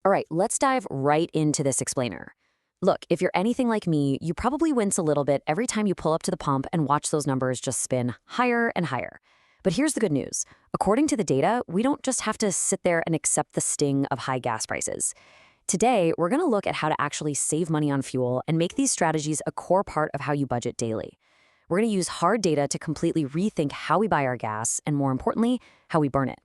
All right, let's dive right into this explainer. Look, if you're anything like me, you probably wince a little bit every time you pull up to the pump and watch those numbers just spin higher and higher. But here's the good news. According to the data, we don't just have to sit there and accept the sting of high gas prices. Today, we're going to look at how to actually save money on fuel and make these strategies a core part of how you budget daily. We're going to use hard data to completely rethink how we buy our gas and, more importantly, how we burn it.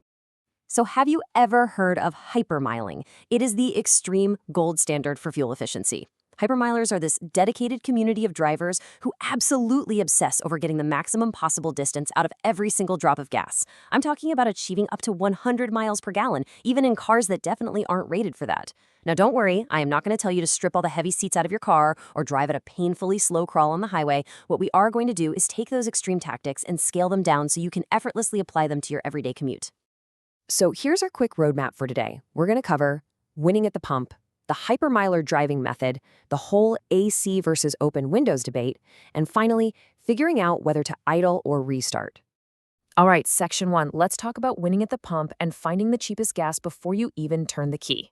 So have you ever heard of hypermiling? It is the extreme gold standard for fuel efficiency. Hypermilers are this dedicated community of drivers who absolutely obsess over getting the maximum possible distance out of every single drop of gas. I'm talking about achieving up to 100 miles per gallon, even in cars that definitely aren't rated for that. Now don't worry, I am not going to tell you to strip all the heavy seats out of your car or drive at a painfully slow crawl on the highway. What we are going to do is take those extreme tactics and scale them down so you can effortlessly apply them to your everyday commute. So here's our quick roadmap for today. We're going to cover winning at the pump, the hypermiler driving method, the whole AC versus open windows debate, and finally, figuring out whether to idle or restart. All right, section 1, let's talk about winning at the pump and finding the cheapest gas before you even turn the key.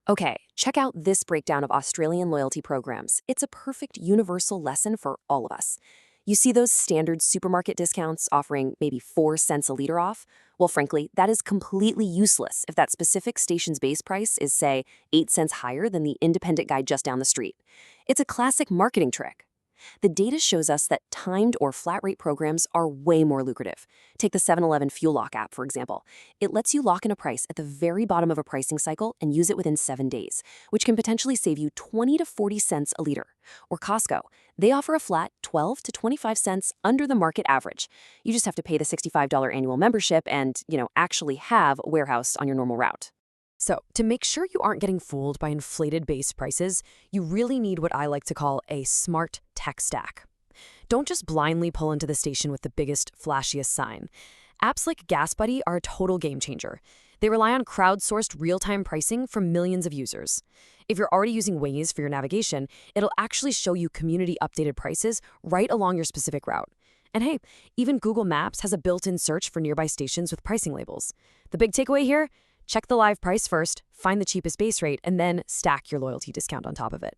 Okay, check out this breakdown of Australian loyalty programs. It's a perfect universal lesson for all of us. You see those standard supermarket discounts offering maybe 4 cents a liter off? Well, frankly, that is completely useless if that specific station's base price is, say, 8 cents higher than the independent guy just down the street. It's a classic marketing trick. The data shows us that timed or flat rate programs are way more lucrative. Take the 7-Eleven Fuel Lock app, for example. It lets you lock in a price at the very bottom of a pricing cycle and use it within 7 days, which can potentially save you 20 to 40 cents a liter. Or Costco. They offer a flat 12 to 25 cents under the market average. You just have to pay the $65 annual membership and, actually have a warehouse on your normal route. So, to make sure you aren't getting fooled by inflated base prices, you really need what I like to call a smart tech stack. Don't just blindly pull into the station with the biggest, flashiest sign. Apps like GasBuddy are a total game changer. They rely on crowdsourced real-time pricing from millions of users. If you're already using Waze for your navigation, it'll actually show you community-updated prices right along your specific route. And hey, even Google Maps has a built-in search for nearby stations with pricing labels. The big takeaway here? Check the live price first, find the cheapest base rate, and then stack your loyalty discount on top of it.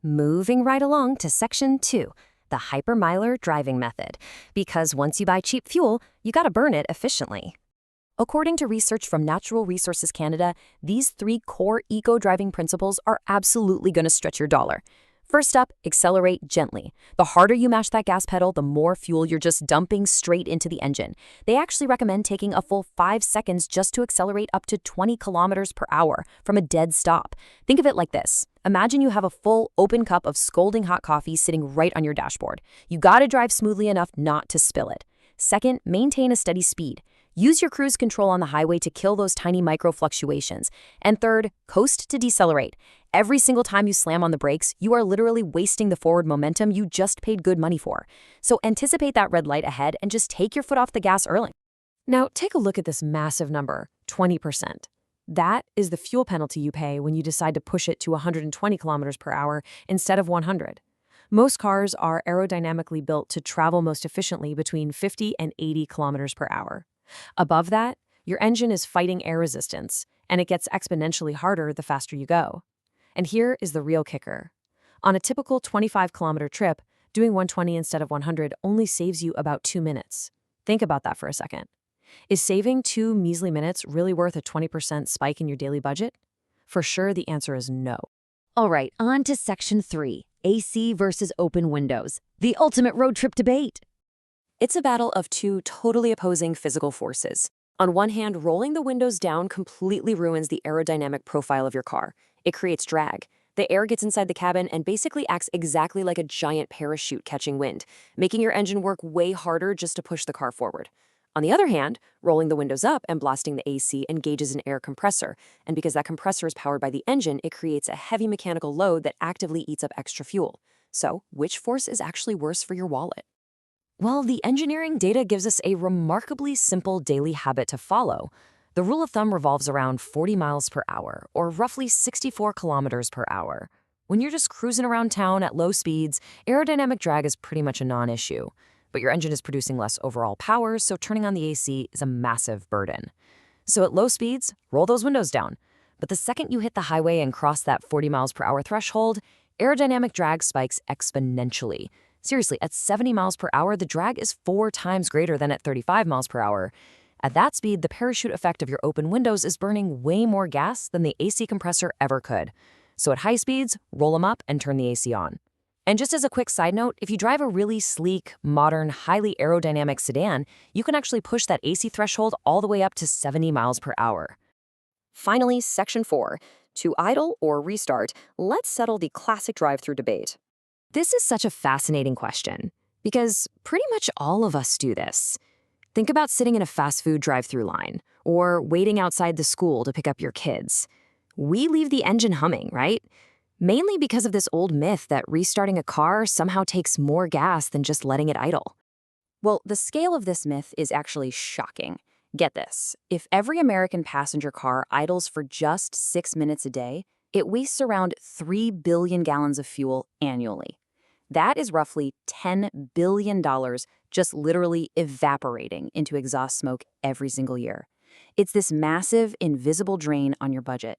Moving right along to section 2, the hypermiler driving method. Because once you buy cheap fuel, you gotta burn it efficiently. According to research from Natural Resources Canada, these 3 core eco-driving principles are absolutely gonna stretch your dollar. First up, accelerate gently. The harder you mash that gas pedal, the more fuel you're just dumping straight into the engine. They actually recommend taking a full 5 seconds just to accelerate up to 20 kilometers per hour from a dead stop. Think of it like this. Imagine you have a full open cup of scalding hot coffee sitting right on your dashboard. You gotta drive smoothly enough not to spill it. Second, maintain a steady speed. Use your cruise control on the highway to kill those tiny micro fluctuations. And third, coast to decelerate. Every single time you slam on the brakes, you are literally wasting the forward momentum you just paid good money for. So anticipate that red light ahead and just take your foot off the gas early. Now, take a look at this massive number, 20%. That is the fuel penalty you pay when you decide to push it to 120 kilometers per hour instead of 100. Most cars are aerodynamically built to travel most efficiently between 50 and 80 kilometers per hour. Above that, your engine is fighting air resistance, and it gets exponentially harder the faster you go. And here is the real kicker. On a typical 25-kilometer trip, doing 120 instead of 100 only saves you about 2 minutes. Think about that for a second. Is saving 2 measly minutes really worth a 20% spike in your daily budget? For sure, the answer is no. All right, on to section 3, AC versus open windows, the ultimate road trip debate. It's a battle of 2 totally opposing physical forces. On one hand, rolling the windows down completely ruins the aerodynamic profile of your car. It creates drag. The air gets inside the cabin and basically acts exactly like a giant parachute catching wind, making your engine work way harder just to push the car forward. On the other hand, rolling the windows up and blasting the AC engages an air compressor, and because that compressor is powered by the engine, it creates a heavy mechanical load that actively eats up extra fuel. So, which force is actually worse for your wallet? Well, the engineering data gives us a remarkably simple daily habit to follow. The rule of thumb revolves around 40 miles per hour, or roughly 64 kilometers per hour. When you're just cruising around town at low speeds, aerodynamic drag is pretty much a non-issue. But your engine is producing less overall power, so turning on the AC is a massive burden. So at low speeds, roll those windows down. But the second you hit the highway and cross that 40 miles per hour threshold, aerodynamic drag spikes exponentially. Seriously, at 70 miles per hour, the drag is 4 times greater than at 35 miles per hour. At that speed, the parachute effect of your open windows is burning way more gas than the AC compressor ever could. So at high speeds, roll them up and turn the AC on. And just as a quick side note, if you drive a really sleek, modern, highly aerodynamic sedan, you can actually push that AC threshold all the way up to 70 miles per hour. Finally, Section 4. To idle or restart, let's settle the classic drive-through debate. This is such a fascinating question, because pretty much all of us do this. Think about sitting in a fast food drive-through line, or waiting outside the school to pick up your kids. We leave the engine humming, right? Mainly because of this old myth that restarting a car somehow takes more gas than just letting it idle. Well, the scale of this myth is actually shocking. Get this, if every American passenger car idles for just 6 minutes a day, it wastes around 3 billion gallons of fuel annually. That is roughly $10 billion just literally evaporating into exhaust smoke every single year. It's this massive, invisible drain on your budget.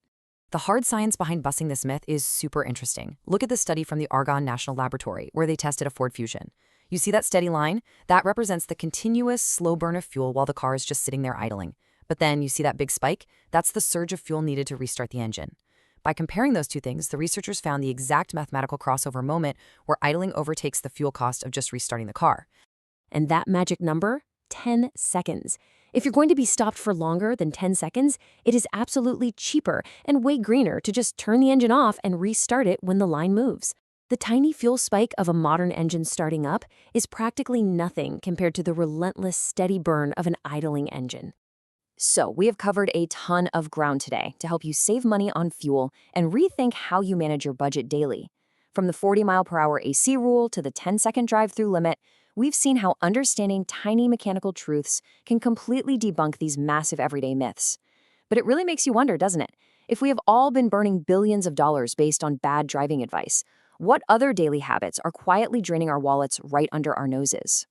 The hard science behind busting this myth is super interesting. Look at this study from the Argonne National Laboratory, where they tested a Ford Fusion. You see that steady line? That represents the continuous slow burn of fuel while the car is just sitting there idling. But then you see that big spike? That's the surge of fuel needed to restart the engine. By comparing those two things, the researchers found the exact mathematical crossover moment where idling overtakes the fuel cost of just restarting the car. And that magic number? 10 seconds. If you're going to be stopped for longer than 10 seconds, it is absolutely cheaper and way greener to just turn the engine off and restart it when the line moves. The tiny fuel spike of a modern engine starting up is practically nothing compared to the relentless, steady burn of an idling engine. So, we have covered a ton of ground today to help you save money on fuel and rethink how you manage your budget daily. From the 40-mile-per-hour AC rule to the 10-second drive-through limit, we've seen how understanding tiny mechanical truths can completely debunk these massive everyday myths. But it really makes you wonder, doesn't it? If we have all been burning billions of dollars based on bad driving advice, what other daily habits are quietly draining our wallets right under our noses?